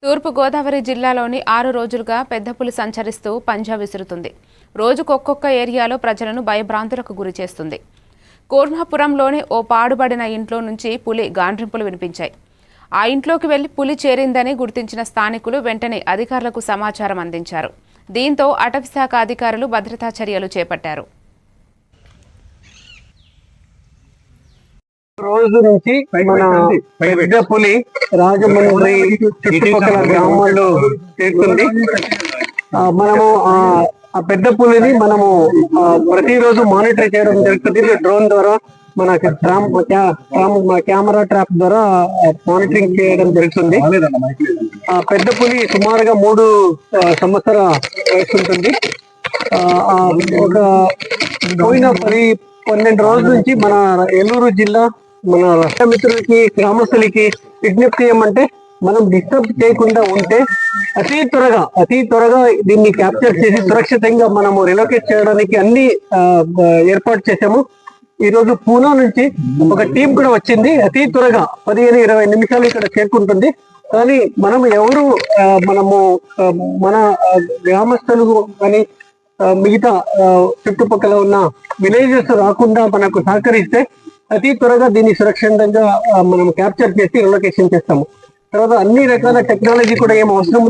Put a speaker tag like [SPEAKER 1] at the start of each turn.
[SPEAKER 1] తూర్పు గోదావరి జిల్లాలోని 6 రోజులుగా పెద్ద పులి సంచరిస్తూ పంజా విసురుతుంది. రోజుకొక్కొక్క ఏరియాలో ప్రజలను భయభ్రాంతులకు గురి చేస్తుంది. కోర్నాపురంలోని ఓ పాడుబడిన ఇంట్లో నుంచి పులి గాండ్రింపులు వినిపించాయి. ఆ ఇంట్లోకి వెళ్లి పులి చేరిందని గుర్తించిన స్థానికులు వెంటనే అధికారులకు సమాచారం అందించారు. దీంతో అటవీశాఖ అధికారులు భద్రతా చర్యలు చేపట్టారు.
[SPEAKER 2] రోజు నుంచి మన పెద్ద పులి రాజమండ్రి చుట్టుపక్కల గ్రామాల్లో చేరుతుంది. మనము ఆ పెద్ద పులిని మనము ప్రతిరోజు మానిటర్ చేయడం జరుగుతుంది. డ్రోన్ ద్వారా మన కెమెరా ట్రాప్ ద్వారా మానిటరింగ్ చేయడం జరుగుతుంది. ఆ పెద్ద పులి సుమారుగా 3 సంవత్సరాల వయసు ఉంటుంది. ఒక పోయిన 12 రోజుల నుంచి మన ఏలూరు జిల్లా మన రాష్ట్ర మిత్రులకి గ్రామస్తులకి విజ్ఞప్తి ఏమంటే మనం డిస్టర్బ్ చేయకుండా ఉంటే అతి త్వరగా దీన్ని క్యాప్చర్ చేసి సురక్షితంగా మనము రిలోకేట్ చేయడానికి అన్ని ఏర్పాటు చేశాము. ఈ రోజు పూనా నుంచి ఒక టీం కూడా వచ్చింది. అతి త్వరగా 15-20 నిమిషాలు ఇక్కడ చేరుకుంటుంది. కానీ మనం మనము మన గ్రామస్తులు కానీ మిగతా చుట్టుపక్కల ఉన్న విలేజెస్ రాకుండా మనకు సహకరిస్తే అతి త్వరగా దీన్ని సురక్షితంగా మనం క్యాప్చర్ చేసి రిలొకేషన్ చేస్తాము. తర్వాత అన్ని రకాల టెక్నాలజీ కూడా ఏం అవసరం